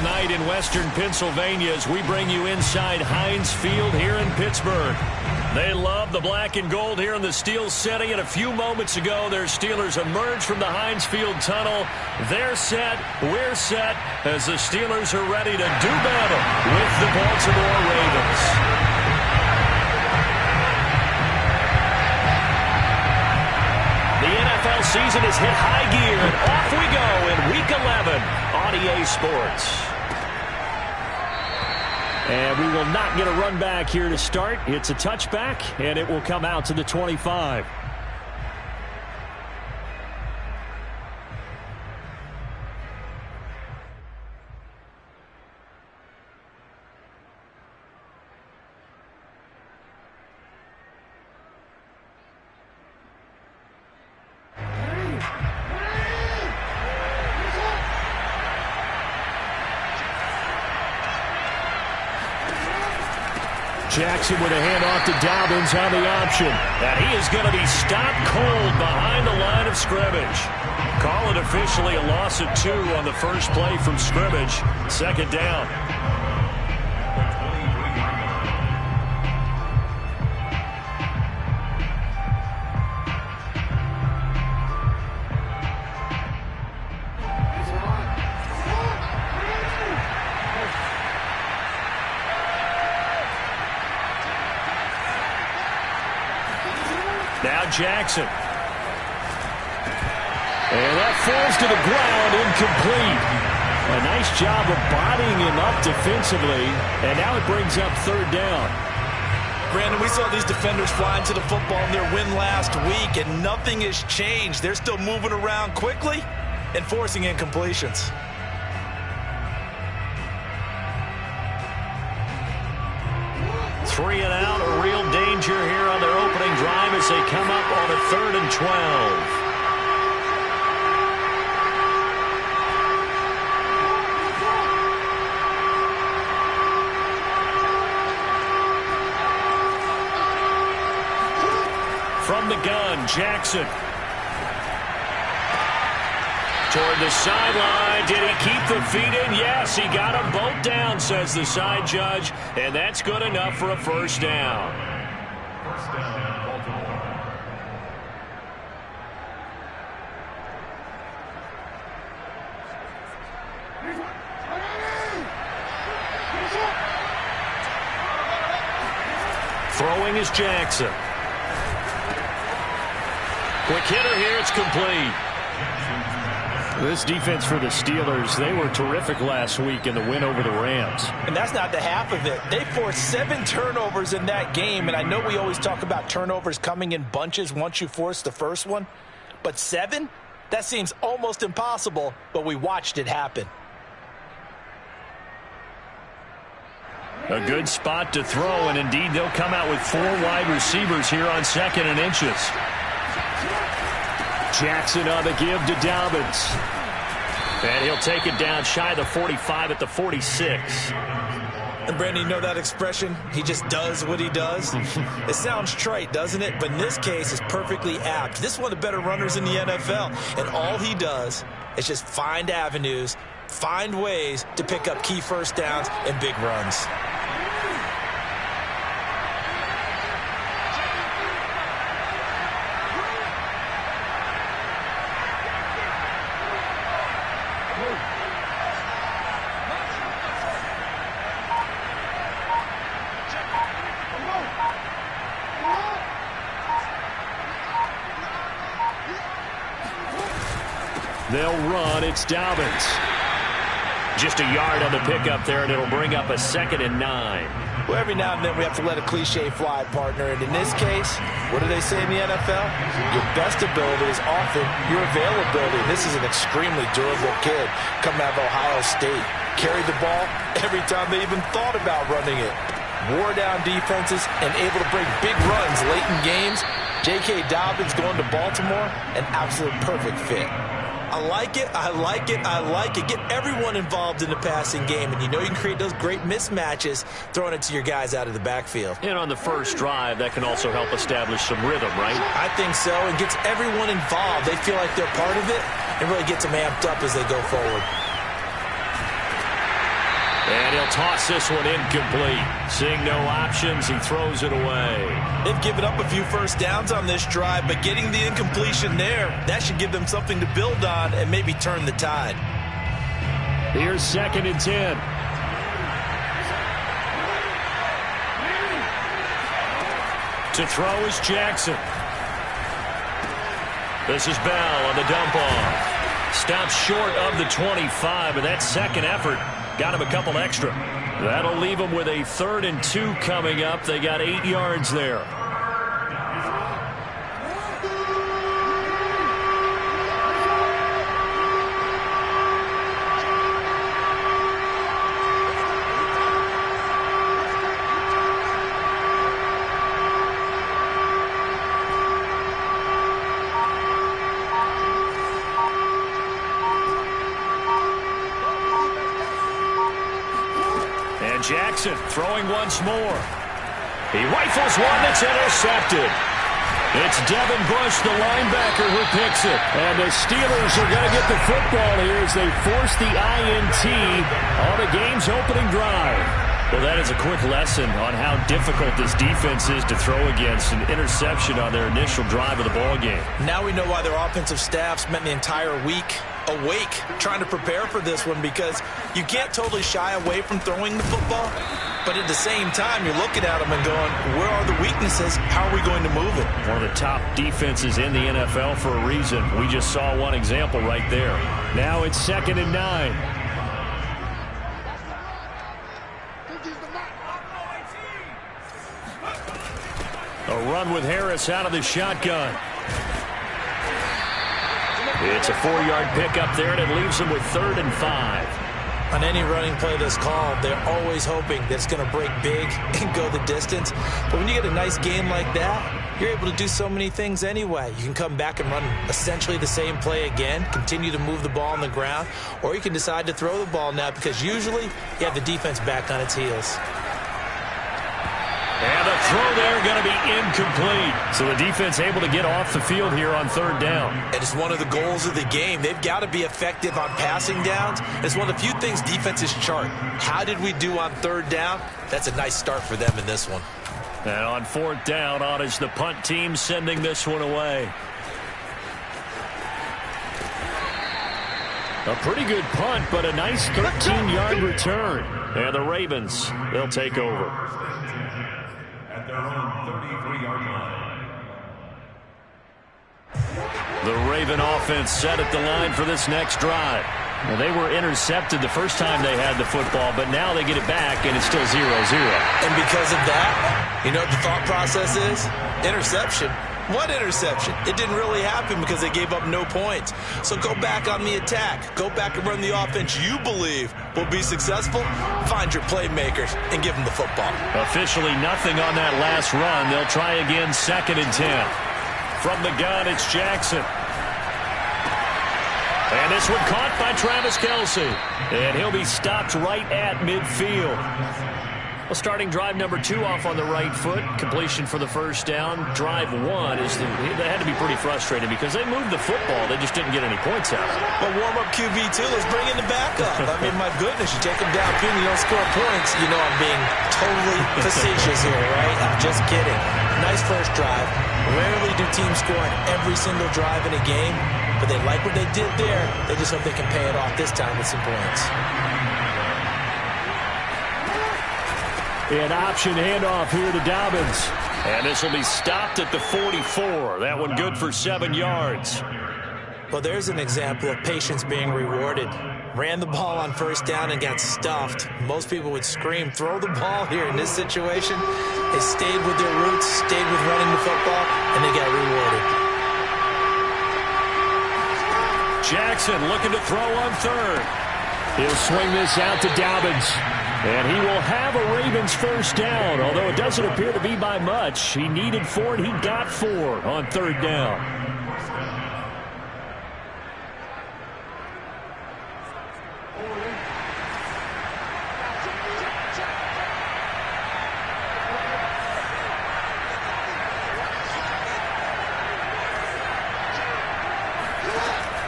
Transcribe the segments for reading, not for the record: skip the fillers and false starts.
night in western Pennsylvania as we bring you inside Heinz Field here in Pittsburgh. They love the black and gold here in the Steel City, and a few moments ago their Steelers emerged from the Heinz Field tunnel. They're set, we're set, as the Steelers are ready to do battle with the Baltimore Ravens. The NFL season has hit high gear, and off we go in Week 11 on EA Sports. And we will not get a run back here to start. It's a touchback, and it will come out to the 25. Jackson with a handoff to Dobbins on the option. And he is going to be stopped cold behind the line of scrimmage. Call it officially a loss of 2 on the first play from scrimmage. Second down. Now Jackson. And that falls to the ground, incomplete. A nice job of bodying him up defensively. And now it brings up third down. Brandon, we saw these defenders flying to the football in their win last week, and nothing has changed. They're still moving around quickly and forcing incompletions. Three and out, a real danger here on their opening drive as they come up on a 3rd and 12. From the gun, Jackson. Toward the sideline. Did he keep the feet in? Yes, he got them both down, says the side judge. And that's good enough for a first down. First down, Baltimore. Throwing is Jackson. Quick hitter here. It's complete. This defense for the Steelers, they were terrific last week in the win over the Rams. And that's not the half of it. They forced 7 turnovers in that game, and I know we always talk about turnovers coming in bunches once you force the first one, but 7? That seems almost impossible, but we watched it happen. A good spot to throw, and indeed they'll come out with 4 wide receivers here on 2nd and inches. Jackson on the give to Dobbins. And he'll take it down shy of the 45 at the 46. And Brandon, you know that expression? He just does what he does. It sounds trite, doesn't it? But in this case, it's perfectly apt. This is one of the better runners in the NFL. And all he does is just find avenues, find ways to pick up key first downs and big runs. They'll run. It's Dobbins. Just a yard on the pickup there, and it'll bring up a 2nd and 9. Well, every now and then we have to let a cliche fly, partner. And in this case, what do they say in the NFL? Your best ability is often your availability. This is an extremely durable kid coming out of Ohio State. Carried the ball every time they even thought about running it. Wore down defenses and able to bring big runs late in games. J.K. Dobbins going to Baltimore, an absolute perfect fit. I like it, I like it, I like it. Get everyone involved in the passing game, and you know you can create those great mismatches throwing it to your guys out of the backfield. And on the first drive, that can also help establish some rhythm, right? I think so, and gets everyone involved. They feel like they're part of it and really gets them amped up as they go forward. And he'll toss this one incomplete. Seeing no options, he throws it away. They've given up a few first downs on this drive, but getting the incompletion there, that should give them something to build on and maybe turn the tide. Here's 2nd and 10. To throw is Jackson. This is Bell on the dump off. Stops short of the 25, but that second effort got him a couple extra. That'll leave him with a 3rd and 2 coming up. They got 8 yards there. Jackson throwing once more. He rifles one that's intercepted. It's Devin Bush, the linebacker, who picks it. And the Steelers are going to get the football here as they force the INT on the game's opening drive. Well, that is a quick lesson on how difficult this defense is to throw against. An interception on their initial drive of the ball game. Now we know why their offensive staff spent the entire week awake trying to prepare for this one, because you can't totally shy away from throwing the football, but at the same time you're looking at them and going, where are the weaknesses? How are we going to move it? One of the top defenses in the NFL for a reason. We just saw one example right there. Now it's 2nd and 9. A run with Harris out of the shotgun. It's a 4-yard pickup there, and it leaves them with 3rd and 5. On any running play that's called, they're always hoping that it's going to break big and go the distance. But when you get a nice game like that, you're able to do so many things anyway. You can come back and run essentially the same play again, continue to move the ball on the ground, or you can decide to throw the ball now, because usually you have the defense back on its heels. And a throw there going to be incomplete. So the defense able to get off the field here on 3rd down. It is one of the goals of the game. They've got to be effective on passing downs. It's one of the few things defenses chart. How did we do on 3rd down? That's a nice start for them in this one. And on 4th down, on is the punt team sending this one away. A pretty good punt, but a nice 13-yard return. And the Ravens, they'll take over. Their own 33-yard line. The Raven offense set at the line for this next drive. Well, they were intercepted the first time they had the football, but now they get it back, and it's still 0-0. And because of that, you know what the thought process is? Interception. What interception? It didn't really happen because they gave up no points. So go back on the attack. Go back and run the offense you believe will be successful. Find your playmakers and give them the football. Officially nothing on that last run. They'll try again, 2nd and 10. From the gun, it's Jackson. And this one caught by Travis Kelce. And he'll be stopped right at midfield. Well, starting drive number 2 off on the right foot. Completion for the first down. Drive 1 they had to be pretty frustrated because they moved the football. They just didn't get any points out of it. Well, warm-up QB2, let's bring in the backup. I mean, my goodness, you take them downfield and you don't score points. You know I'm being totally facetious here, right? I'm just kidding. Nice first drive. Rarely do teams score on every single drive in a game, but they like what they did there. They just hope they can pay it off this time with some points. An option handoff here to Dobbins. And this will be stopped at the 44. That one good for 7 yards. Well, there's an example of patience being rewarded. Ran the ball on first down and got stuffed. Most people would scream, throw the ball here. In this situation, they stayed with their roots, stayed with running the football, and they got rewarded. Jackson looking to throw on 3rd. He'll swing this out to Dobbins. And he will have a Ravens first down, although it doesn't appear to be by much. He needed 4, and he got 4 on 3rd down.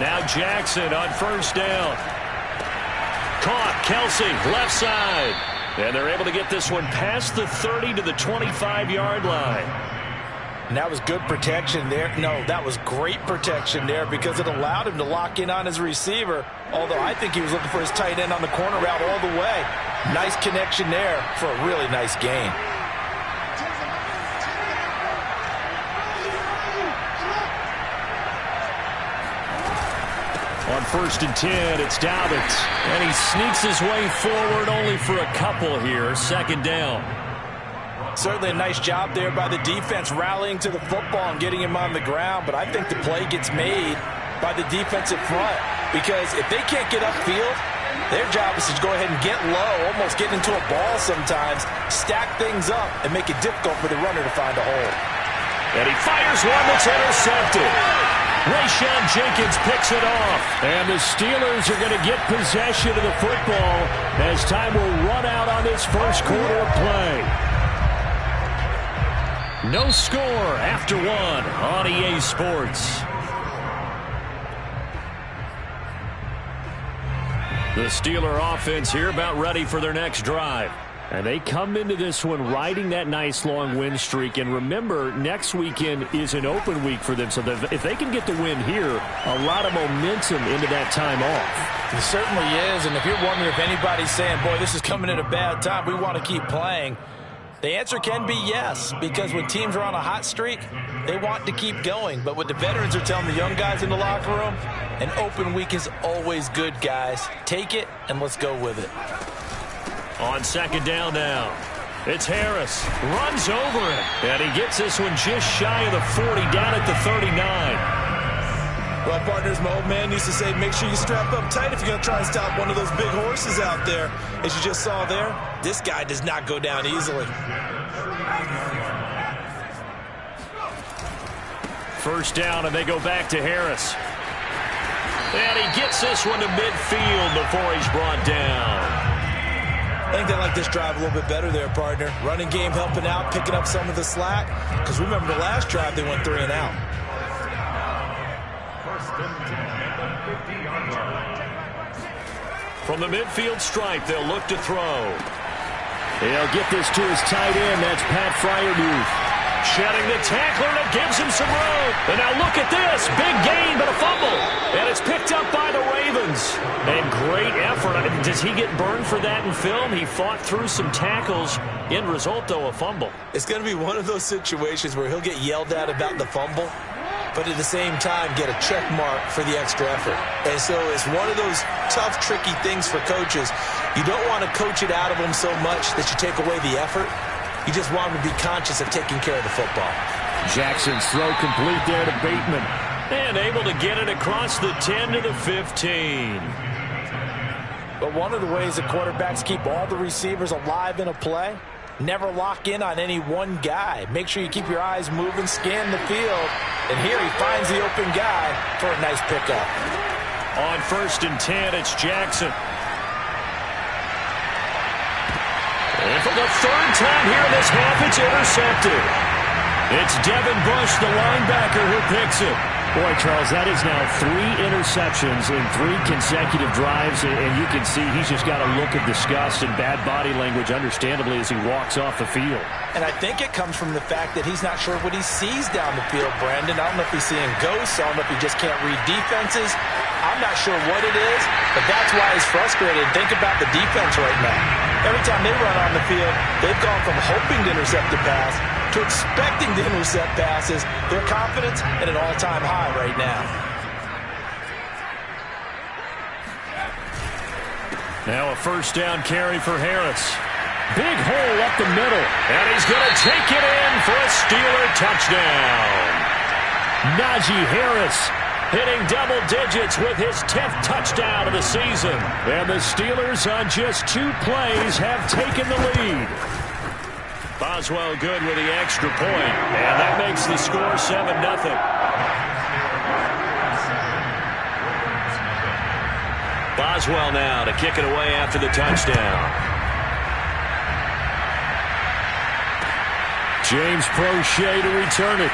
Now Jackson on first down. caught. Kelsey, left side. And they're able to get this one past the 30 to the 25-yard line. And that was good protection there. No, that was great protection there because it allowed him to lock in on his receiver. Although I think he was looking for his tight end on the corner route all the way. Nice connection there for a really nice gain. On 1st and 10, it's Dobbins. And he sneaks his way forward only for a couple here. 2nd down. Certainly a nice job there by the defense rallying to the football and getting him on the ground. But I think the play gets made by the defensive front. Because if they can't get upfield, their job is to go ahead and get low, almost get into a ball sometimes, stack things up, and make it difficult for the runner to find a hole. And he fires one that's intercepted. Rayshawn Jenkins picks it off. And the Steelers are going to get possession of the football as time will run out on this first quarter of play. No score after 1 on EA Sports. The Steeler offense here about ready for their next drive. And they come into this one riding that nice long win streak. And remember, next weekend is an open week for them. So if they can get the win here, a lot of momentum into that time off. It certainly is. And if you're wondering if anybody's saying, boy, this is coming at a bad time, we want to keep playing, the answer can be yes. Because when teams are on a hot streak, they want to keep going. But what the veterans are telling the young guys in the locker room, an open week is always good, guys. Take it and let's go with it. On 2nd down now, it's Harris. Runs over it. And he gets this one just shy of the 40, down at the 39. Well, partners, my old man used to say, make sure you strap up tight if you're going to try and stop one of those big horses out there. As you just saw there, this guy does not go down easily. 1st down, and they go back to Harris. And he gets this one to midfield before he's brought down. I think they like this drive a little bit better there, partner. Running game helping out, picking up some of the slack. Because remember the last drive, they went 3 and out. 1st and 10 at the 50-yard line. From the midfield stripe, they'll look to throw. They'll get this to his tight end. That's Pat Freiermuth. Shedding the tackler, and it gives him some room. And now look at this. Big gain, but a fumble. And it's picked up by the Ravens. And great effort. I mean, does he get burned for that in film? He fought through some tackles. End result, though, a fumble. It's going to be one of those situations where he'll get yelled at about the fumble, but at the same time get a check mark for the extra effort. And so it's one of those tough, tricky things for coaches. You don't want to coach it out of them so much that you take away the effort. You just want them to be conscious of taking care of the football. Jackson's throw complete there to Bateman. And able to get it across the 10 to the 15. But one of the ways that quarterbacks keep all the receivers alive in a play, never lock in on any one guy. Make sure you keep your eyes moving, scan the field. And here he finds the open guy for a nice pickup. On 1st and 10, it's Jackson. And for the 3rd time here in this half, it's intercepted. It's Devin Bush, the linebacker, who picks it. Boy, Charles, that is now 3 interceptions in 3 consecutive drives, and you can see he's just got a look of disgust and bad body language, understandably, as he walks off the field. And I think it comes from the fact that he's not sure what he sees down the field, Brandon. I don't know if he's seeing ghosts. I don't know if he just can't read defenses. I'm not sure what it is, but that's why he's frustrated. Think about the defense right now. Every time they run on the field, they've gone from hoping to intercept a pass to expecting to intercept passes. Their confidence at an all-time high right now. Now a 1st down carry for Harris. Big hole up the middle. And he's going to take it in for a Steeler touchdown. Najee Harris hitting double digits with his 10th touchdown of the season. And the Steelers on just 2 plays have taken the lead. Boswell good with the extra point. And that makes the score 7-0. Boswell now to kick it away after the touchdown. James Prochet to return it.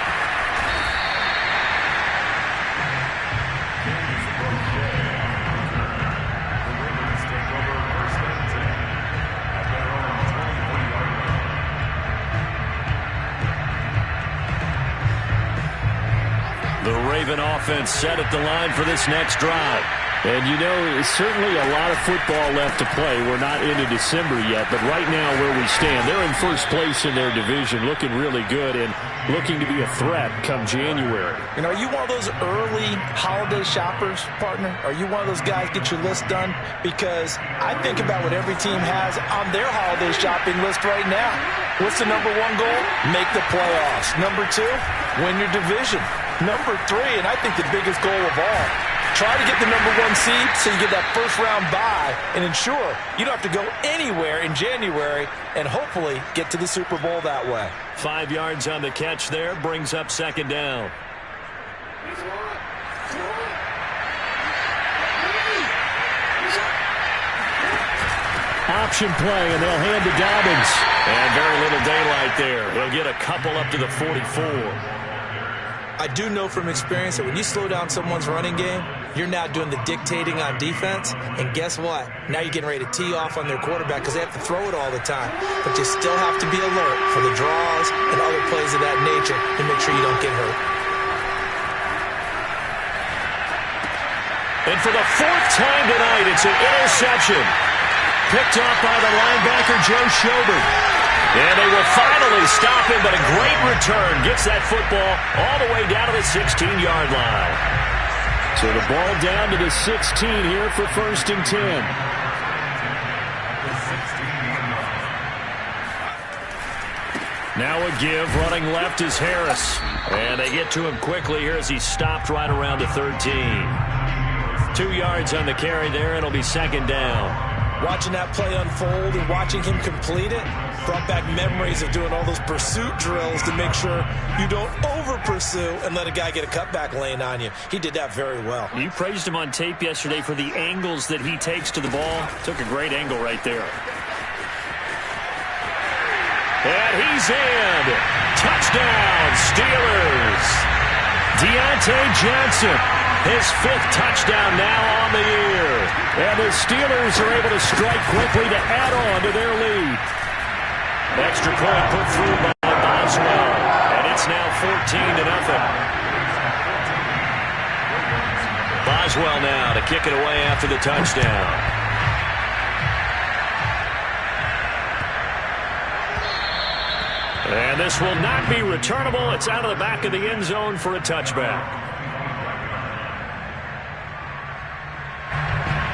The Raven offense set at the line for this next drive. And, you know, certainly a lot of football left to play. We're not into December yet, but right now where we stand, they're in first place in their division, looking really good and looking to be a threat come January. You know, are you one of those early holiday shoppers, partner? Are you one of those guys get your list done? Because I think about what every team has on their holiday shopping list right now. What's the number one goal? Make the playoffs. Number two, win your division. Number three, and I think the biggest goal of all, try to get the number one seed so you get that first round bye and ensure you don't have to go anywhere in January and hopefully get to the Super Bowl that way. 5 yards on the catch there, brings up second down. Option play, and they'll hand to Dobbins. And very little daylight there. He'll get a couple up to the 44. I do know from experience that when you slow down someone's running game, you're now doing the dictating on defense. And guess what? Now you're getting ready to tee off on their quarterback because they have to throw it all the time. But you still have to be alert for the draws and other plays of that nature to make sure you don't get hurt. And for the fourth time tonight, it's an interception. Picked off by the linebacker, Joe Schobert. And they will finally stop him, but a great return gets that football all the way down to the 16-yard line. So the ball down to the 16 here for 1st and 10. Now a give, running left is Harris. And they get to him quickly here as he stopped right around the 13. 2 yards on the carry there, and it'll be second down. Watching that play unfold and watching him complete it brought back memories of doing all those pursuit drills to make sure you don't over-pursue and let a guy get a cutback lane on you. He did that very well. You praised him on tape yesterday for the angles that he takes to the ball. Took a great angle right there. And he's in. Touchdown, Steelers. Deontay Johnson. His 5th touchdown now on the year. And the Steelers are able to strike quickly to add on to their lead. Extra point put through by Boswell. And it's now 14-0. Boswell now to kick it away after the touchdown. And this will not be returnable. It's out of the back of the end zone for a touchback.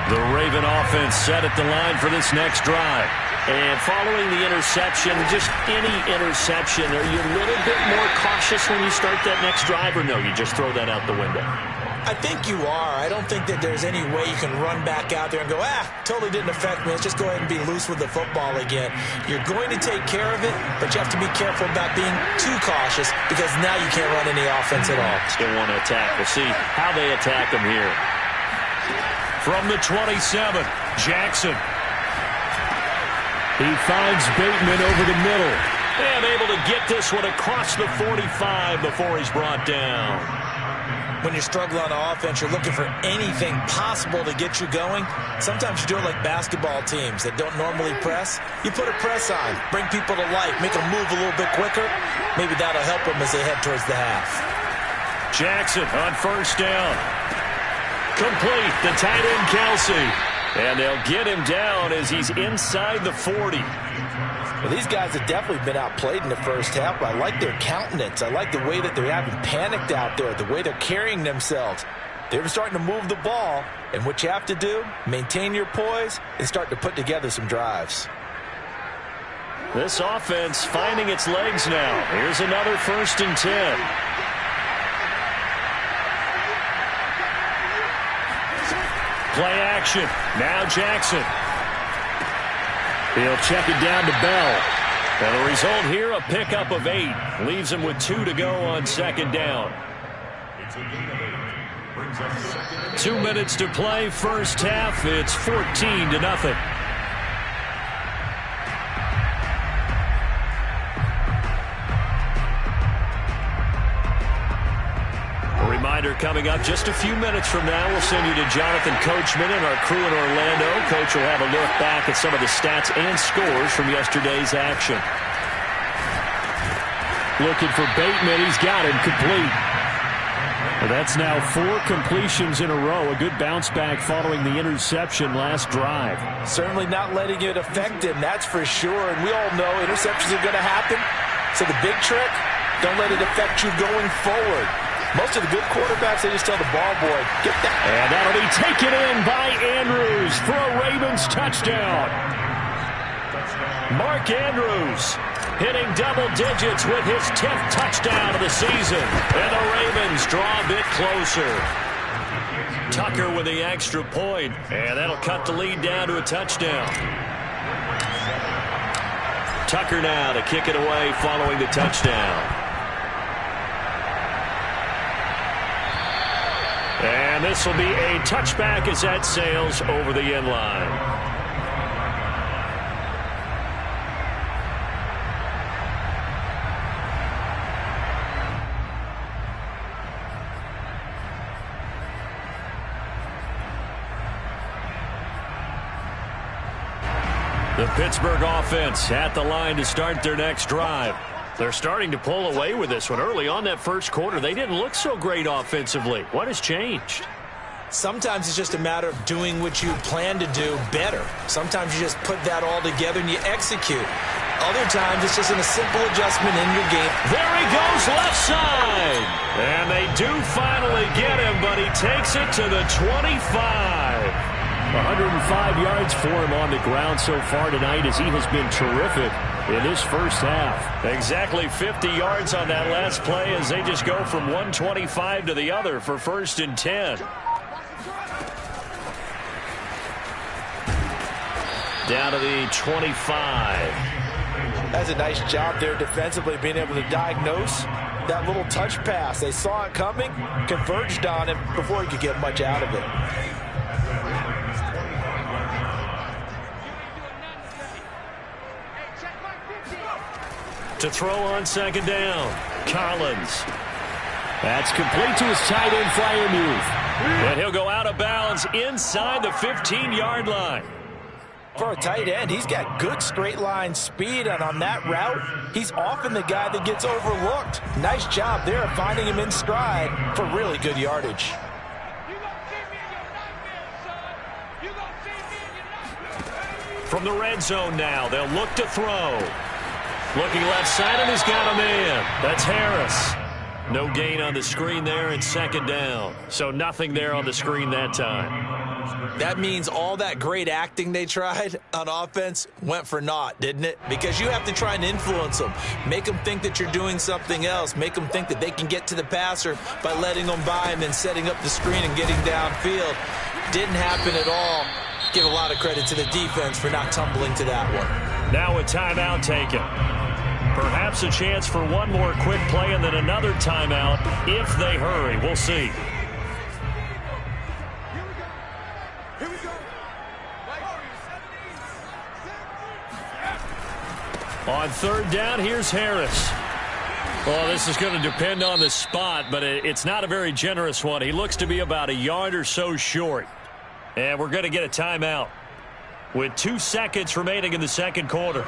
The Raven offense set at the line for this next drive. And following the interception, just any interception, are you a little bit more cautious when you start that next drive, or no, you just throw that out the window? I think you are. I don't think that there's any way you can run back out there and go, totally didn't affect me. Let's just go ahead and be loose with the football again. You're going to take care of it, but you have to be careful about being too cautious because now you can't run any offense at all. Still want to attack. We'll see how they attack them here. From the 27, Jackson. He finds Bateman over the middle. And able to get this one across the 45 before he's brought down. When you're struggling on offense, you're looking for anything possible to get you going. Sometimes you do it like basketball teams that don't normally press. You put a press on, bring people to life, make them move a little bit quicker. Maybe that'll help them as they head towards the half. Jackson on first down. Complete, the tight end Kelsey. And they'll get him down as he's inside the 40. Well, these guys have definitely been outplayed in the first half, but I like their countenance. I like the way that they're having panicked out there, the way they're carrying themselves. They're starting to move the ball, and what you have to do, maintain your poise and start to put together some drives. This offense finding its legs now. Here's another 1st and 10. Play action. Now Jackson. He'll check it down to Bell. And the result here, a pickup of 8. Leaves him with 2 to go on second down. 2 minutes to play. First half. It's 14-0. Reminder coming up just a few minutes from now. We'll send you to Jonathan Coachman and our crew in Orlando. Coach will have a look back at some of the stats and scores from yesterday's action. Looking for Bateman. He's got him complete. Well, that's now 4 completions in a row. A good bounce back following the interception last drive. Certainly not letting it affect him, that's for sure. And we all know interceptions are going to happen. So the big trick, don't let it affect you going forward. Most of the good quarterbacks, they just tell the ball boy, get that. And that'll be taken in by Andrews for a Ravens touchdown. Mark Andrews hitting double digits with his 10th touchdown of the season. And the Ravens draw a bit closer. Tucker with the extra point, and that'll cut the lead down to a touchdown. Tucker now to kick it away following the touchdown. And this will be a touchback as that sails over the end line. The Pittsburgh offense at the line to start their next drive. They're starting to pull away with this one. Early on that first quarter, they didn't look so great offensively. What has changed? Sometimes it's just a matter of doing what you plan to do better. Sometimes you just put that all together and you execute. Other times it's just a simple adjustment in your game. There he goes, left side. And they do finally get him, but he takes it to the 25. 105 yards for him on the ground so far tonight as he has been terrific in this first half. Exactly 50 yards on that last play as they just go from 125 to the other for 1st and 10. Down to the 25. That's a nice job there defensively, being able to diagnose that little touch pass. They saw it coming, converged on him before he could get much out of it. To throw on 2nd down, Collins. That's complete to his tight end, Freiermuth. And he'll go out of bounds inside the 15-yard line. For a tight end, he's got good straight line speed, and on that route, he's often the guy that gets overlooked. Nice job there of finding him in stride for really good yardage. From the red zone now, they'll look to throw. Looking left side, and he's got a man. That's Harris. No gain on the screen there, and 2nd down. So nothing there on the screen that time. That means all that great acting they tried on offense went for naught, didn't it? Because you have to try and influence them. Make them think that you're doing something else. Make them think that they can get to the passer by letting them by and then setting up the screen and getting downfield. Didn't happen at all. Give a lot of credit to the defense for not tumbling to that one. Now a timeout taken. Perhaps a chance for one more quick play and then another timeout if they hurry. We'll see. On 3rd down, here's Harris. Well, this is going to depend on the spot, but it's not a very generous one. He looks to be about a yard or so short. And we're going to get a timeout with 2 seconds remaining in the 2nd quarter.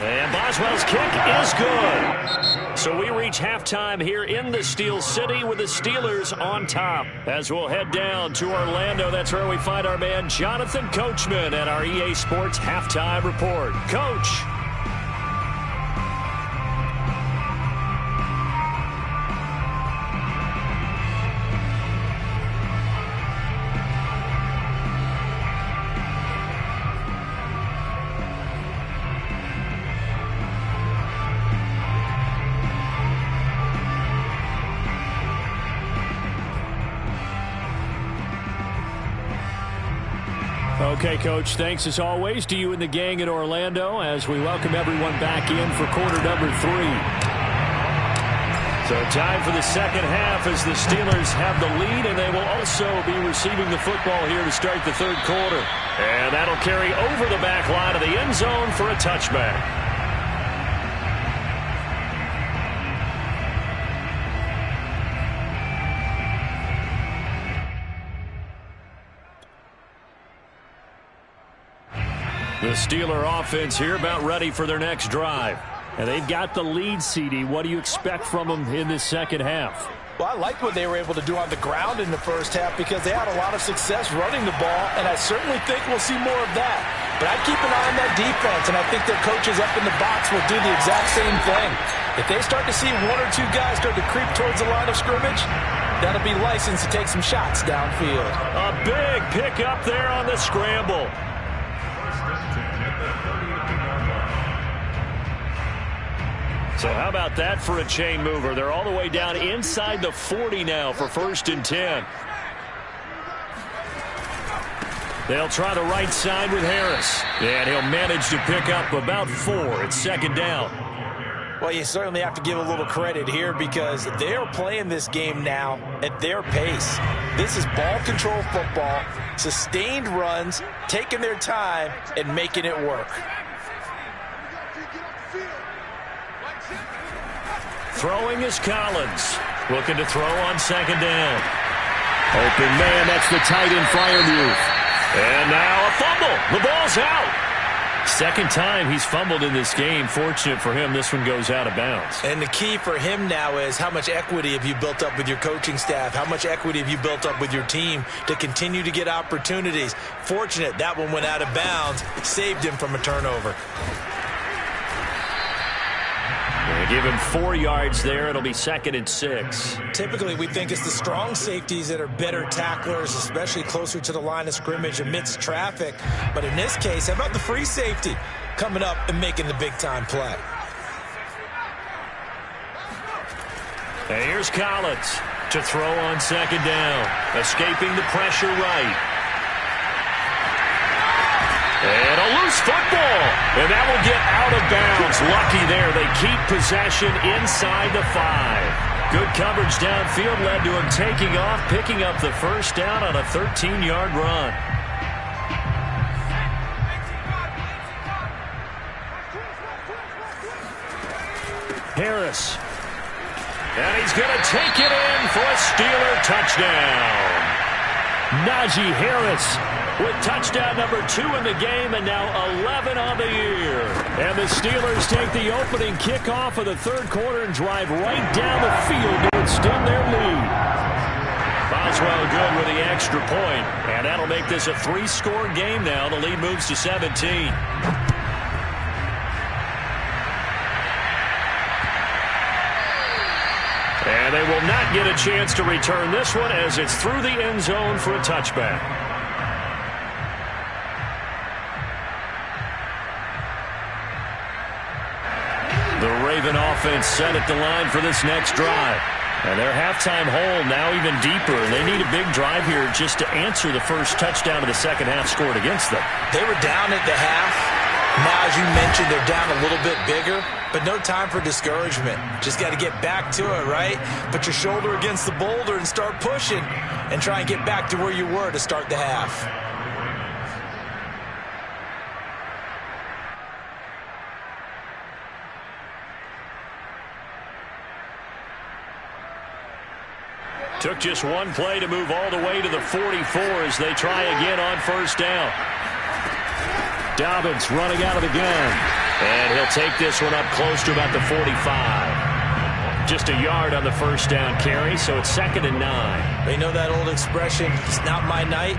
And Boswell's kick is good. So we reach halftime here in the Steel City with the Steelers on top. As we'll head down to Orlando, that's where we find our man Jonathan Coachman at our EA Sports Halftime Report. Coach. Okay, Coach, thanks as always to you and the gang in Orlando as we welcome everyone back in for quarter number 3. So time for the 2nd half as the Steelers have the lead, and they will also be receiving the football here to start the 3rd quarter. And that'll carry over the back line of the end zone for a touchback. The Steeler offense here about ready for their next drive. And they've got the lead, CD. What do you expect from them in this second half? Well, I like what they were able to do on the ground in the first half because they had a lot of success running the ball, and I certainly think we'll see more of that. But I keep an eye on that defense, and I think their coaches up in the box will do the exact same thing. If they start to see one or two guys start to creep towards the line of scrimmage, that'll be licensed to take some shots downfield. A big pick up there on the scramble. So how about that for a chain mover? They're all the way down inside the 40 now for 1st and 10. They'll try the right side with Harris. And he'll manage to pick up about 4. It's 2nd down. Well, you certainly have to give a little credit here because they're playing this game now at their pace. This is ball control football, sustained runs, taking their time, and making it work. Throwing is Collins. Looking to throw on 2nd down. Open man, that's the tight end Freiermuth. And now a fumble. The ball's out. 2nd time he's fumbled in this game. Fortunate for him, this one goes out of bounds. And the key for him now is how much equity have you built up with your coaching staff? How much equity have you built up with your team to continue to get opportunities? Fortunate that one went out of bounds, saved him from a turnover. They give him 4 yards there. It'll be 2nd and 6. Typically, we think it's the strong safeties that are better tacklers, especially closer to the line of scrimmage amidst traffic. But in this case, how about the free safety coming up and making the big-time play? And here's Collins to throw on 2nd down. Escaping the pressure right. And a loose football. And that will get out of bounds. Lucky there. They keep possession inside the 5. Good coverage downfield led to him taking off, picking up the 1st down on a 13-yard run. Harris. And he's going to take it in for a Steeler touchdown. Najee Harris with touchdown number 2 in the game and now 11 on the year. And the Steelers take the opening kickoff of the 3rd quarter and drive right down the field to extend their lead. Boswell good with the extra point, and that'll make this a 3-score game now. The lead moves to 17. And they will not get a chance to return this one as it's through the end zone for a touchback. The Raven offense set at the line for this next drive. And their halftime hole now even deeper. And they need a big drive here just to answer the first touchdown of the second half scored against them. They were down at the half. Now, as you mentioned, they're down a little bit bigger, but no time for discouragement. Just got to get back to it, right? Put your shoulder against the boulder and start pushing and try and get back to where you were to start the half. Took just one play to move all the way to the 44 as they try again on 1st down. Dobbins running out of the gun. And he'll take this one up close to about the 45. Just a yard on the 1st down carry, so it's 2nd and 9. They know that old expression, it's not my night.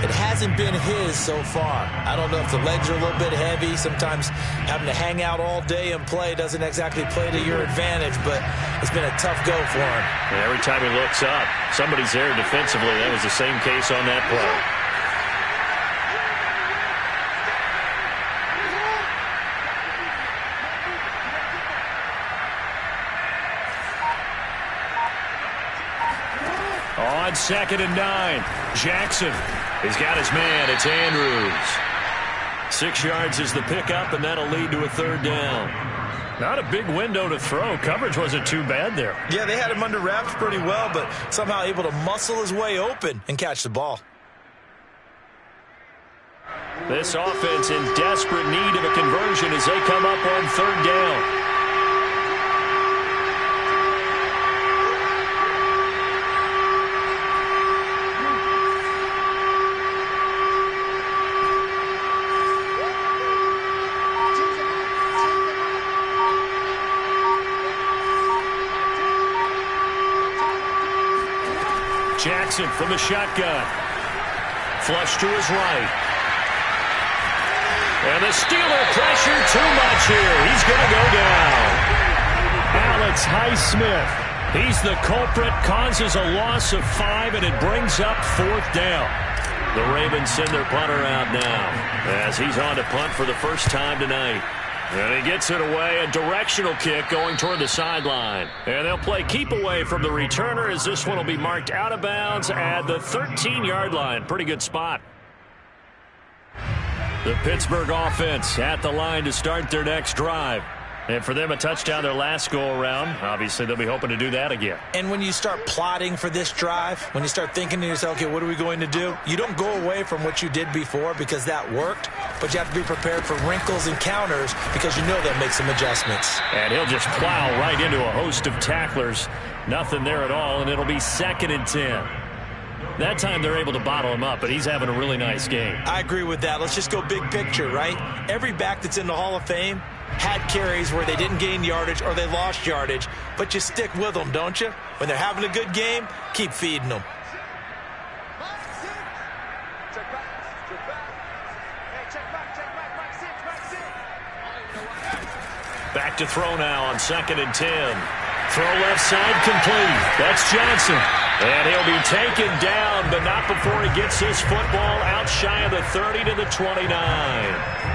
It hasn't been his so far. I don't know if the legs are a little bit heavy. Sometimes having to hang out all day and play doesn't exactly play to your advantage, but it's been a tough go for him. And every time he looks up, somebody's there defensively. That was the same case on that play. On 2nd and 9, Jackson has got his man. It's Andrews. 6 yards is the pickup, and that'll lead to a 3rd down. Not a big window to throw. Coverage wasn't too bad there. Yeah, they had him under wraps pretty well, but somehow able to muscle his way open and catch the ball. This offense in desperate need of a conversion as they come up on 3rd down. Jackson from the shotgun. Flush to his right. And the Steeler pressure too much here. He's going to go down. Alex Highsmith. He's the culprit, causes a loss of 5, and it brings up 4th down. The Ravens send their punter out now as he's on to punt for the first time tonight. And he gets it away, a directional kick going toward the sideline. And they'll play keep away from the returner as this one will be marked out of bounds at the 13-yard line. Pretty good spot. The Pittsburgh offense at the line to start their next drive. And for them, a touchdown their last go-around. Obviously, they'll be hoping to do that again. And when you start plotting for this drive, when you start thinking to yourself, okay, what are we going to do? You don't go away from what you did before because that worked, but you have to be prepared for wrinkles and counters because you know they'll make some adjustments. And he'll just plow right into a host of tacklers. Nothing there at all, and it'll be 2nd and 10. That time they're able to bottle him up, but he's having a really nice game. I agree with that. Let's just go big picture, right? Every back that's in the Hall of Fame had carries where they didn't gain yardage or they lost yardage, but you stick with them, don't you? When they're having a good game, keep feeding them. Back to throw now on 2nd and 10. Throw left side complete. That's Johnson. And he'll be taken down, but not before he gets his football out shy of the 30 to the 29.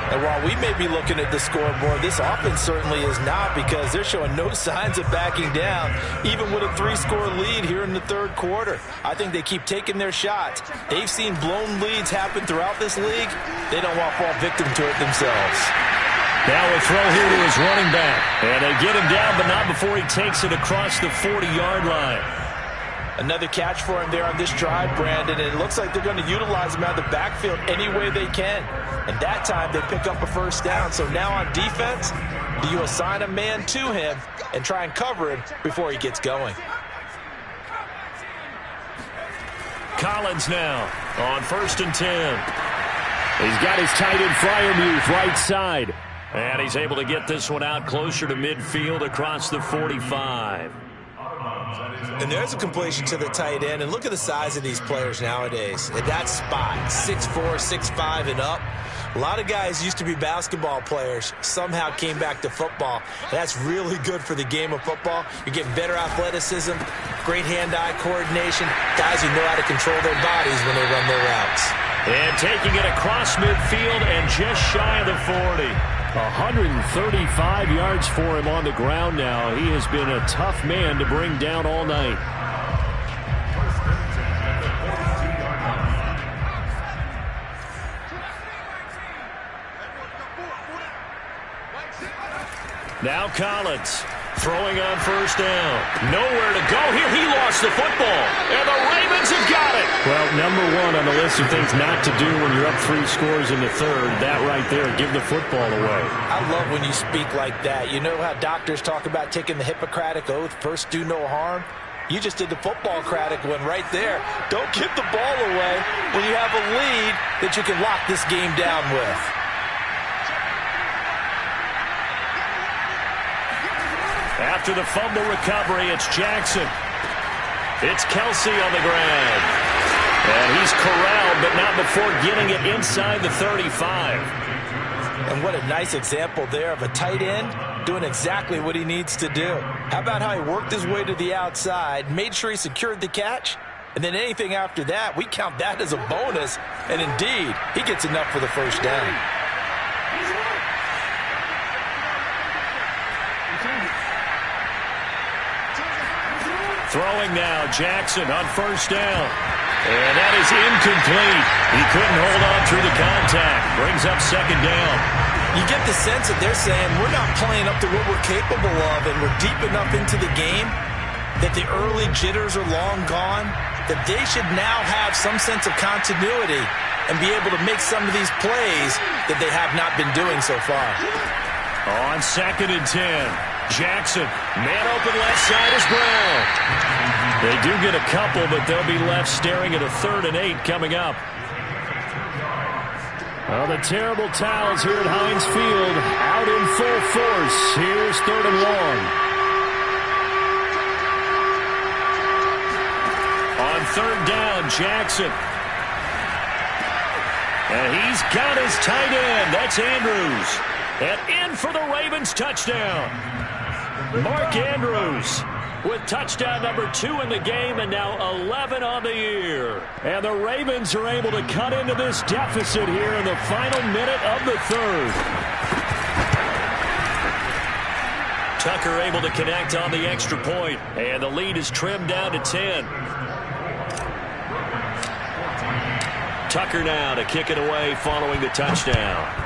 And while we may be looking at the scoreboard, this offense certainly is not because they're showing no signs of backing down, even with a 3-score lead here in the 3rd quarter. I think they keep taking their shots. They've seen blown leads happen throughout this league. They don't want to fall victim to it themselves. Now a throw here to his running back. And they get him down, but not before he takes it across the 40-yard line. Another catch for him there on this drive, Brandon. And it looks like they're going to utilize him out of the backfield any way they can. And that time they pick up a 1st down. So now on defense, do you assign a man to him and try and cover him before he gets going? Collins now on 1st and 10. He's got his tight end Freiermuth right side. And he's able to get this one out closer to midfield across the 45. And there's a completion to the tight end. And look at the size of these players nowadays. At that spot, 6'4", 6'5", and up. A lot of guys used to be basketball players, somehow came back to football. That's really good for the game of football. You're getting better athleticism, great hand-eye coordination, guys who know how to control their bodies when they run their routes. And taking it across midfield and just shy of the 40. 135 yards for him on the ground now. He has been a tough man to bring down all night. Now Collins throwing on 1st down. Nowhere to go here. He lost the football. And the Ravens have got it. Well, number 1 on the list of things not to do when you're up 3 scores in the 3rd. That right there, give the football away. I love when you speak like that. You know how doctors talk about taking the Hippocratic Oath, first do no harm? You just did the football-cratic one right there. Don't give the ball away when you have a lead that you can lock this game down with. After the fumble recovery, it's Jackson. It's Kelsey on the ground. And he's corralled, but not before getting it inside the 35. And what a nice example there of a tight end doing exactly what he needs to do. How about how he worked his way to the outside, made sure he secured the catch, and then anything after that, we count that as a bonus. And indeed, he gets enough for the 1st down. Throwing now, Jackson on 1st down. And that is incomplete. He couldn't hold on through the contact. Brings up 2nd down. You get the sense that they're saying we're not playing up to what we're capable of, and we're deep enough into the game that the early jitters are long gone, that they should now have some sense of continuity and be able to make some of these plays that they have not been doing so far. On 2nd and 10. Jackson, man open left side is Brown. They do get a couple, but they'll be left staring at a 3rd and 8 coming up. Well, the terrible towels here at Heinz Field out in full force. Here's 3rd and long. On third down, Jackson. And he's got his tight end. That's Andrews. And in for the Ravens touchdown. Mark Andrews with touchdown number 2 in the game, and now 11 on the year. And the Ravens are able to cut into this deficit here in the final minute of the third. Tucker able to connect on the extra point, and the lead is trimmed down to 10. Tucker now to kick it away following the touchdown.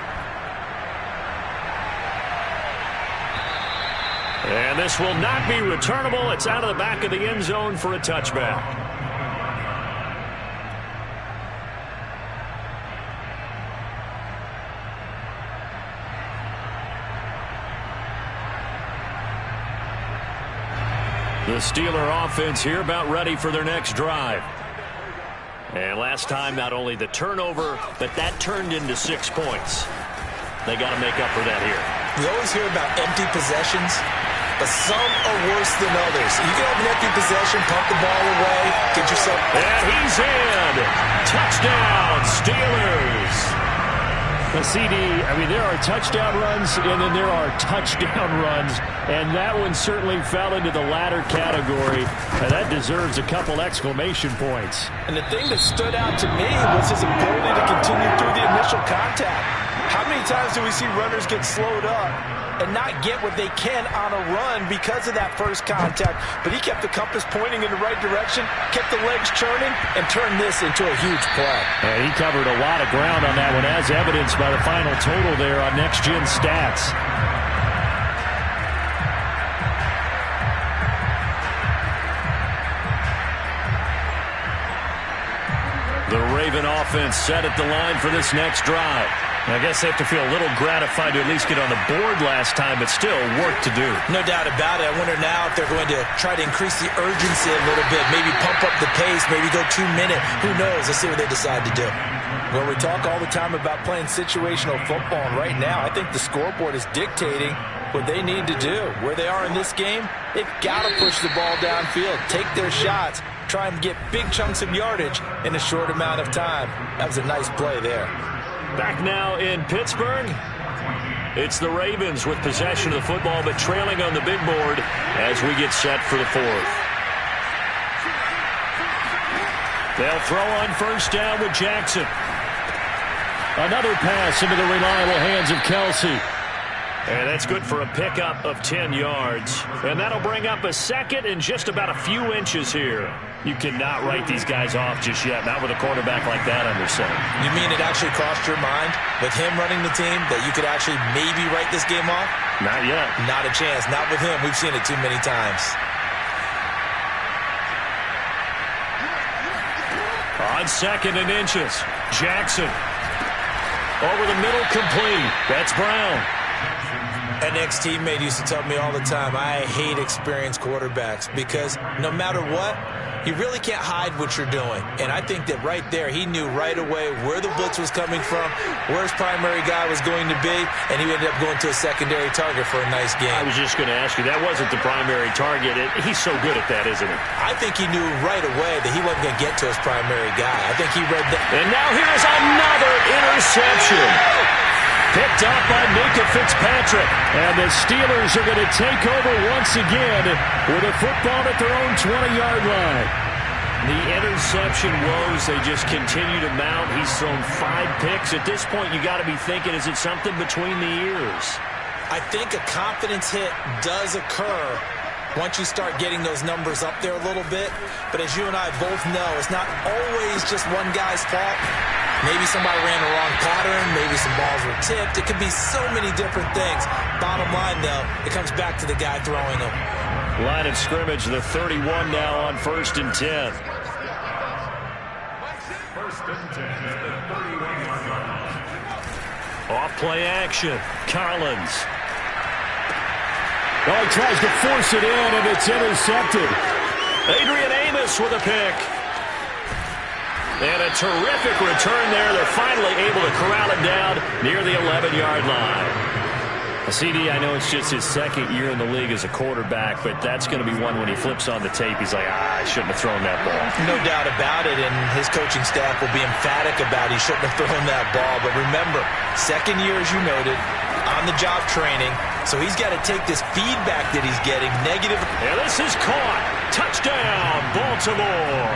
And this will not be returnable. It's out of the back of the end zone for a touchback. The Steeler offense here about ready for their next drive. And last time, not only the turnover, but that turned into 6 points. They got to make up for that here. We always hear about empty possessions, but some are worse than others. You can have an empty possession, pump the ball away, get yourself... And he's in! Touchdown, Steelers! The CD, I mean, there are touchdown runs, and then there are touchdown runs, and that one certainly fell into the latter category, and that deserves a couple exclamation points. And the thing that stood out to me was his ability to continue through the initial contact. How many times do we see runners get slowed up and not get what they can on a run because of that first contact? But he kept the compass pointing in the right direction, kept the legs churning, and turned this into a huge play. He covered a lot of ground on that one, as evidenced by the final total there on Next Gen Stats. The Raven offense set at the line for this next drive. I guess they have to feel a little gratified to at least get on the board last time, but still work to do. No doubt about it. I wonder now if they're going to try to increase the urgency a little bit, maybe pump up the pace, maybe go 2 minute. Who knows? Let's see what they decide to do. Well, we talk all the time about playing situational football, and right now I think the scoreboard is dictating what they need to do. Where they are in this game, they've got to push the ball downfield, take their shots, try and get big chunks of yardage in a short amount of time. That was a nice play there. Back now in Pittsburgh, it's the Ravens with possession of the football, but trailing on the big board as we get set for the fourth. They'll throw on first down with Jackson. Another pass into the reliable hands of Kelsey. And that's good for a pickup of 10 yards. And that'll bring up a second and just about a few inches here. You cannot write these guys off just yet, not with a quarterback like that under center. You mean it actually crossed your mind with him running the team that you could actually maybe write this game off? Not yet. Not a chance. Not with him. We've seen it too many times. On second and inches, Jackson. Over the middle, complete. That's Brown. An ex-teammate used to tell me all the time, I hate experienced quarterbacks because no matter what, you really can't hide what you're doing. And I think that right there, he knew right away where the blitz was coming from, where his primary guy was going to be, and he ended up going to a secondary target for a nice game. I was just going to ask you, that wasn't the primary target. He's so good at that, isn't he? I think he knew right away that he wasn't going to get to his primary guy. I think he read that. And now here's another interception. Picked up by Minka Fitzpatrick. And the Steelers are going to take over once again with a football at their own 20-yard line. The interception woes, they just continue to mount. He's thrown 5 picks. At this point, you got to be thinking, is it something between the ears? I think a confidence hit does occur once you start getting those numbers up there a little bit. But as you and I both know, it's not always just one guy's fault. Maybe somebody ran the wrong pattern. Maybe some balls were tipped. It could be so many different things. Bottom line, though, it comes back to the guy throwing them. Line of scrimmage, the 31 now on 1st and 10. 1st and 10 at the 31-yard line. Off play action. Collins. Oh, he tries to force it in, and it's intercepted. Adrian Amos with a pick. And a terrific return there. They're finally able to corral it down near the 11-yard line. CD, I know it's just his second year in the league as a quarterback, but that's going to be one when he flips on the tape. He's like, I shouldn't have thrown that ball. No doubt about it, and his coaching staff will be emphatic about he shouldn't have thrown that ball. But remember, second year, as you noted, on-the-job training, so he's got to take this feedback that he's getting, negative. And this is caught. Touchdown, Baltimore.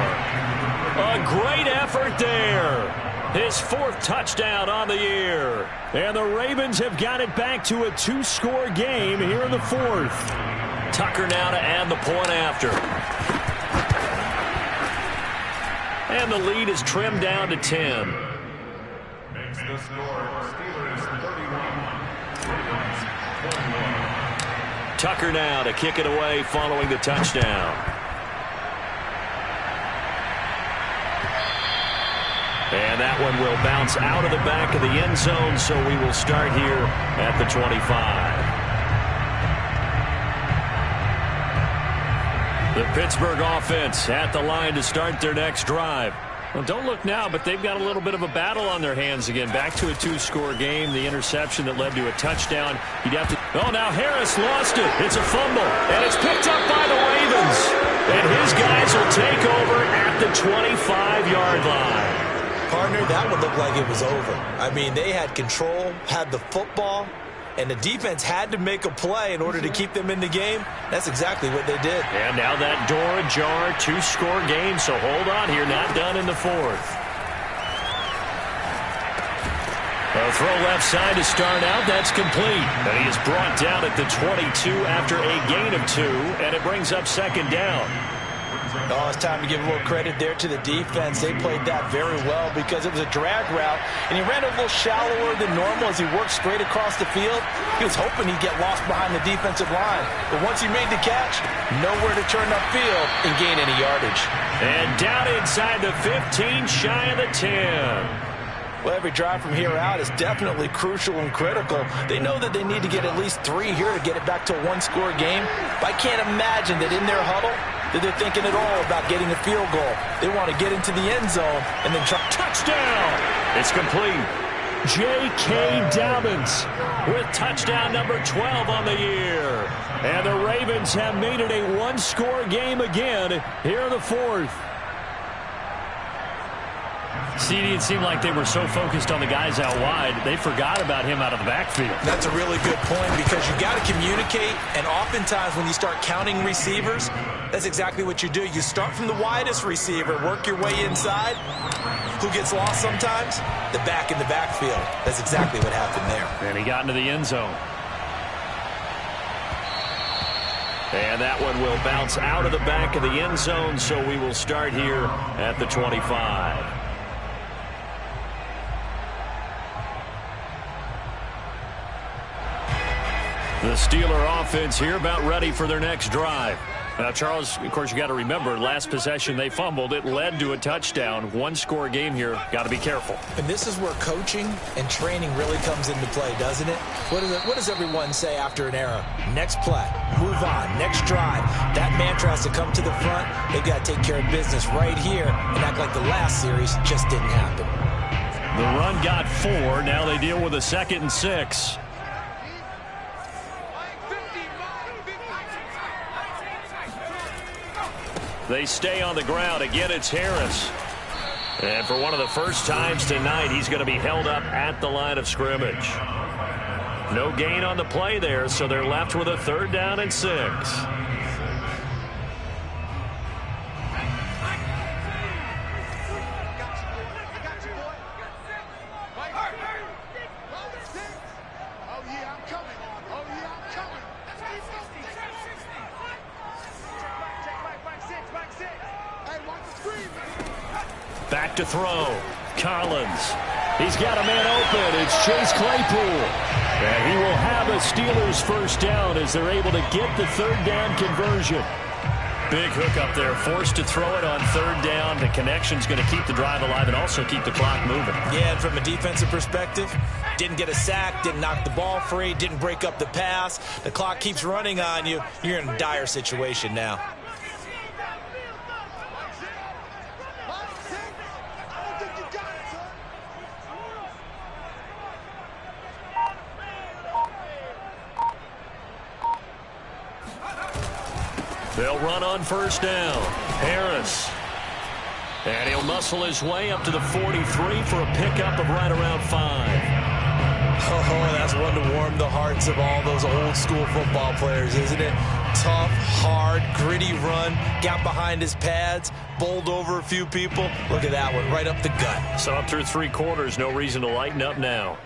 A great effort there. His fourth touchdown on the year. And the Ravens have got it back to a 2-score game here in the fourth. Tucker now to add the point after. And the lead is trimmed down to 10. Makes the score Steelers 31, Ravens 21. Tucker now to kick it away following the touchdown. And that one will bounce out of the back of the end zone, so we will start here at the 25. The Pittsburgh offense at the line to start their next drive. Well, don't look now, but they've got a little bit of a battle on their hands again. Back to a 2-score game. The interception that led to a touchdown. You'd have to... Oh, now Harris lost it. It's a fumble, and it's picked up by the Ravens. And his guys will take over at the 25-yard line. Partner, that would look like it was over. I mean, they had control, had the football, and the defense had to make a play in order to keep them in the game. That's exactly what they did. And now that door ajar, 2-score game, so hold on here, not done in the fourth. A throw left side to start out, that's complete. And he is brought down at the 22 after a gain of 2, and it brings up second down. Oh, it's time to give a little credit there to the defense. They played that very well because it was a drag route, and he ran a little shallower than normal as he worked straight across the field. He was hoping he'd get lost behind the defensive line, but once he made the catch, nowhere to turn upfield and gain any yardage. And down inside the 15, shy of the 10. Well, every drive from here out is definitely crucial and critical. They know that they need to get at least 3 here to get it back to a 1-score game, but I can't imagine that in their huddle that they're thinking at all about getting a field goal. They want to get into the end zone and then try. Touchdown! It's complete. J.K. Dobbins with touchdown number 12 on the year. And the Ravens have made it a 1-score game again here in the fourth. CD, it seemed like they were so focused on the guys out wide, they forgot about him out of the backfield. That's a really good point because you got to communicate, and oftentimes when you start counting receivers, that's exactly what you do. You start from the widest receiver, work your way inside. Who gets lost sometimes? The back in the backfield. That's exactly what happened there. And he got into the end zone. And that one will bounce out of the back of the end zone, so we will start here at the 25. The Steeler offense here about ready for their next drive. Now, Charles, of course, you got to remember, last possession they fumbled. It led to a touchdown. 1-score game here. Got to be careful. And this is where coaching and training really comes into play, doesn't it? What does everyone say after an error? Next play, move on, next drive. That mantra has to come to the front. They've got to take care of business right here and act like the last series just didn't happen. The run got 4. Now they deal with a 2nd and 6. They stay on the ground. Again, it's Harris. And for one of the first times tonight, he's going to be held up at the line of scrimmage. No gain on the play there, so they're left with a 3rd down and 6. Back to throw. Collins. He's got a man open. It's Chase Claypool. And he will have a Steelers first down as they're able to get the 3rd down conversion. Big hook up there. Forced to throw it on 3rd down. The connection's going to keep the drive alive and also keep the clock moving. Yeah, and from a defensive perspective, didn't get a sack, didn't knock the ball free, didn't break up the pass. The clock keeps running on you. You're in a dire situation now. They'll run on first down. Harris. And he'll muscle his way up to the 43 for a pickup of right around 5. Oh, that's one to warm the hearts of all those old school football players, isn't it? Tough, hard, gritty run, got behind his pads, bowled over a few people. Look at that one, right up the gut. So up through 3 quarters, no reason to lighten up now.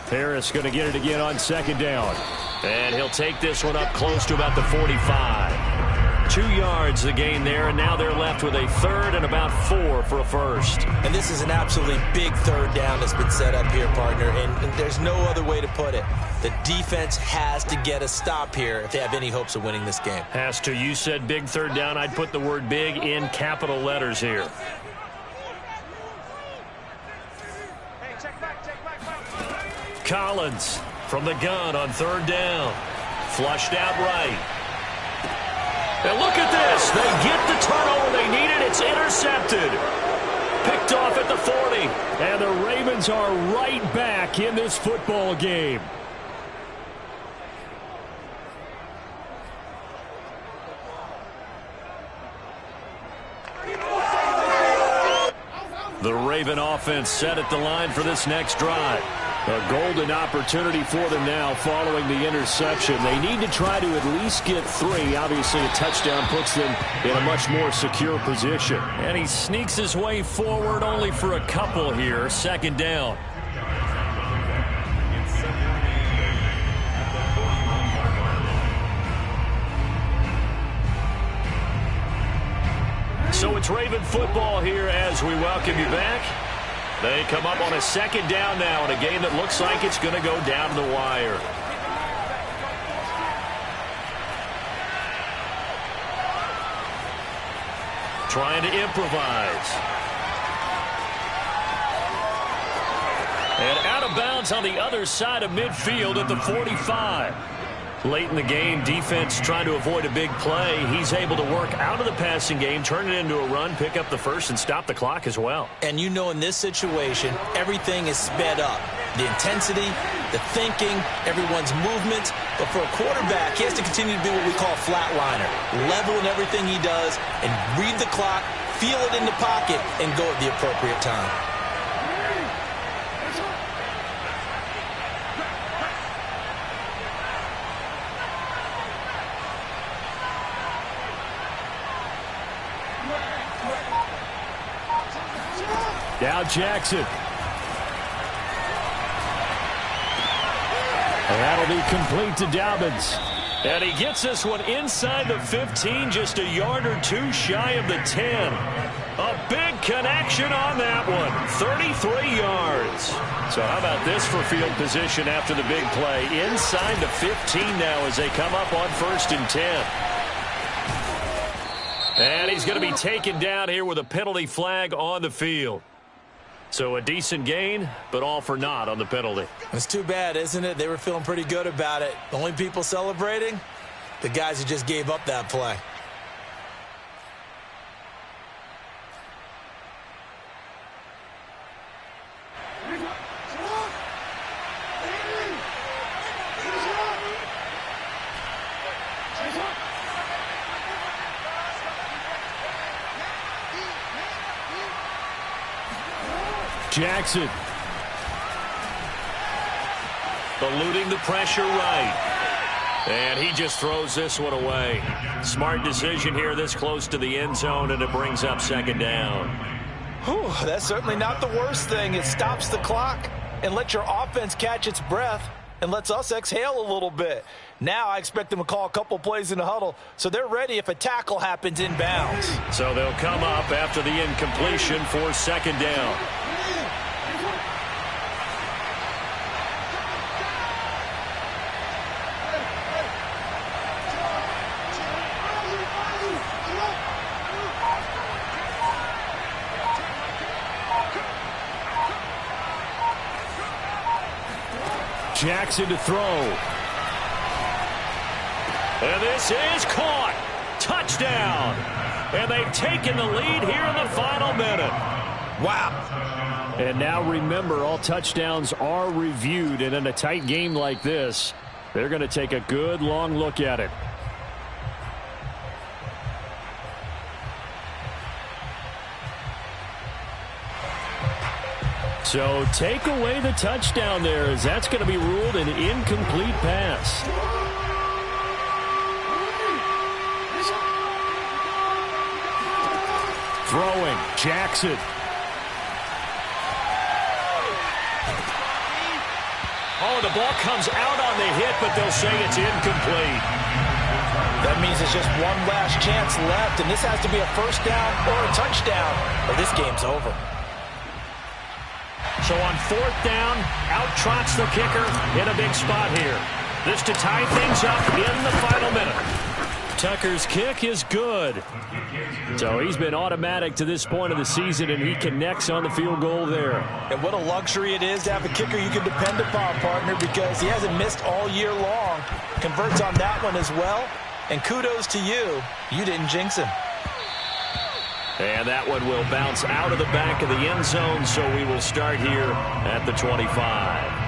Harris going to get it again on second down. And he'll take this one up close to about the 45. 2 yards the gain there, and now they're left with a third and about 4 for a first. And this is an absolutely big third down that's been set up here, partner, and there's no other way to put it. The defense has to get a stop here if they have any hopes of winning this game. Has to. You said big third down. I'd put the word big in capital letters here. Collins from the gun on third down. Flushed out right. And look at this. They get the turnover they needed. It's intercepted. Picked off at the 40. And the Ravens are right back in this football game. The Raven offense set at the line for this next drive. A golden opportunity for them now following the interception. They need to try to at least get 3. Obviously, a touchdown puts them in a much more secure position. And he sneaks his way forward only for a couple here. Second down. So it's Raven football here as we welcome you back. They come up on a second down now in a game that looks like it's going to go down to the wire. Trying to improvise. And out of bounds on the other side of midfield at the 45. Late in the game, defense trying to avoid a big play. He's able to work out of the passing game, turn it into a run, pick up the first, and stop the clock as well. And you know in this situation, everything is sped up. The intensity, the thinking, everyone's movement. But for a quarterback, he has to continue to be what we call a flatliner. Level in everything he does and read the clock, feel it in the pocket, and go at the appropriate time. Now Jackson. And that'll be complete to Dobbins. And he gets this one inside the 15, just a yard or 2 shy of the 10. A big connection on that one, 33 yards. So how about this for field position after the big play? Inside the 15 now as they come up on 1st and 10. And he's going to be taken down here with a penalty flag on the field. So a decent gain, but all for naught on the penalty. It's too bad, isn't it? They were feeling pretty good about it. The only people celebrating, the guys who just gave up that play. Jackson. Eluding the pressure right. And he just throws this one away. Smart decision here this close to the end zone, and it brings up 2nd down. Whew, that's certainly not the worst thing. It stops the clock and lets your offense catch its breath and lets us exhale a little bit. Now I expect them to call a couple plays in the huddle, so they're ready if a tackle happens inbounds. So they'll come up after the incompletion for 2nd down. Jackson to throw. And this is caught. Touchdown. And they've taken the lead here in the final minute. Wow. And now remember, all touchdowns are reviewed. And in a tight game like this, they're going to take a good long look at it. So take away the touchdown there, as that's going to be ruled an incomplete pass. Throwing, Jackson. Oh, the ball comes out on the hit, but they'll say it's incomplete. That means it's just one last chance left, and this has to be a first down or a touchdown, or this game's over. So on fourth down, out trots the kicker in a big spot here. This to tie things up in the final minute. Tucker's kick is good. So he's been automatic to this point of the season, and he connects on the field goal there. And what a luxury it is to have a kicker you can depend upon, partner, because he hasn't missed all year long. Converts on that one as well. And kudos to you. You didn't jinx him. And that one will bounce out of the back of the end zone, so we will start here at the 25.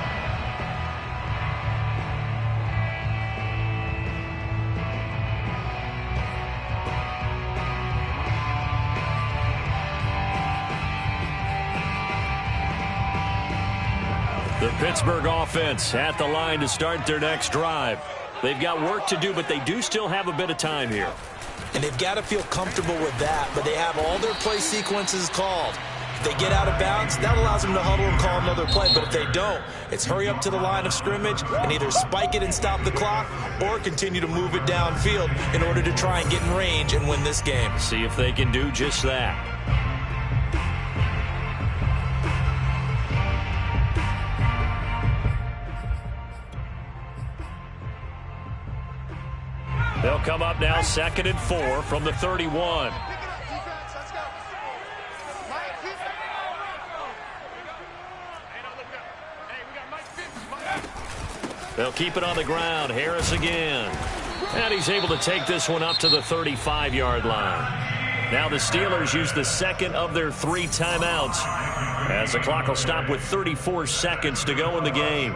The Pittsburgh offense at the line to start their next drive. They've got work to do, but they do still have a bit of time here. And they've got to feel comfortable with that, but they have all their play sequences called. If they get out of bounds, that allows them to huddle and call another play. But if they don't, it's hurry up to the line of scrimmage and either spike it and stop the clock or continue to move it downfield in order to try and get in range and win this game. See if they can do just that. They'll come up now, 2nd and 4 from the 31. They'll keep it on the ground. Harris again. And he's able to take this one up to the 35-yard line. Now the Steelers use the second of their 3 timeouts, as the clock will stop with 34 seconds to go in the game.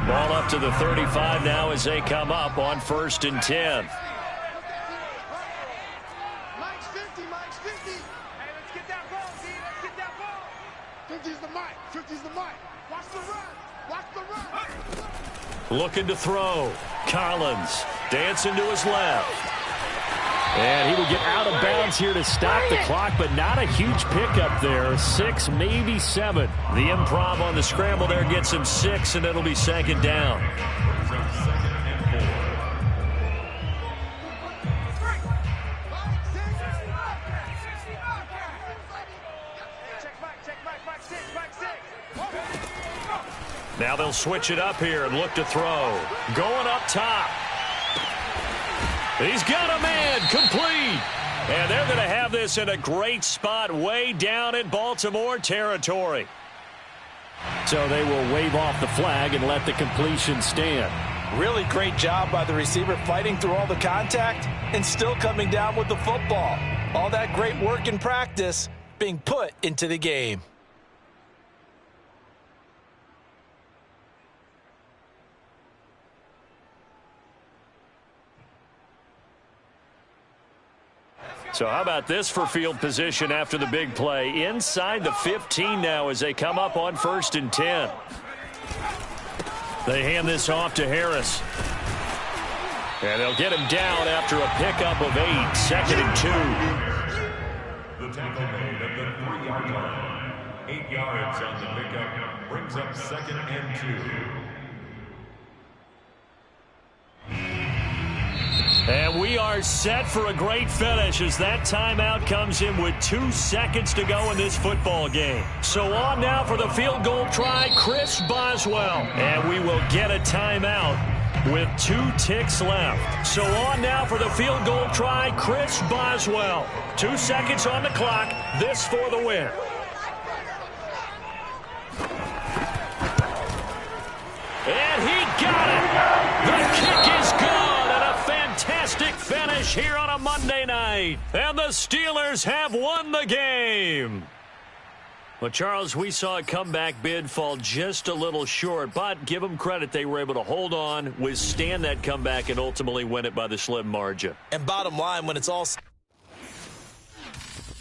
Ball up to the 35 now as they come up on 1st and 10. Mike's 50, Mike's 50. Hey, let's get that ball, D. Let's get that ball. 50's the mic. 50's the mic. Watch the run. Watch the run. Looking to throw. Collins dancing to his left. And he will get out of bounds here to stop the clock, but not a huge pickup there. 6, maybe 7. The improv on the scramble there gets him 6, and it'll be 2nd down. Now they'll switch it up here and look to throw. Going up top. He's got a man, complete. And they're going to have this in a great spot way down in Baltimore territory. So they will wave off the flag and let the completion stand. Really great job by the receiver fighting through all the contact and still coming down with the football. All that great work in practice being put into the game. So how about this for field position after the big play? Inside the 15 now as they come up on 1st and 10. They hand this off to Harris. And they'll get him down after a pickup of 8. 2nd and 2. The tackle made at the 3-yard line. 8 yards on the pickup brings up 2nd and 2. And we are set for a great finish as that timeout comes in with 2 seconds to go in this football game. So on now for the field goal try, Chris Boswell. And we will get a timeout with 2 ticks left. So on now for the field goal try, Chris Boswell. 2 seconds on the clock. This for the win. And he got it! The kick is good, and a fantastic finish here on a Monday night. And the Steelers have won the game. Well, Charles, we saw a comeback bid fall just a little short, but give them credit. They were able to hold on, withstand that comeback, and ultimately win it by the slim margin. And bottom line, when it's all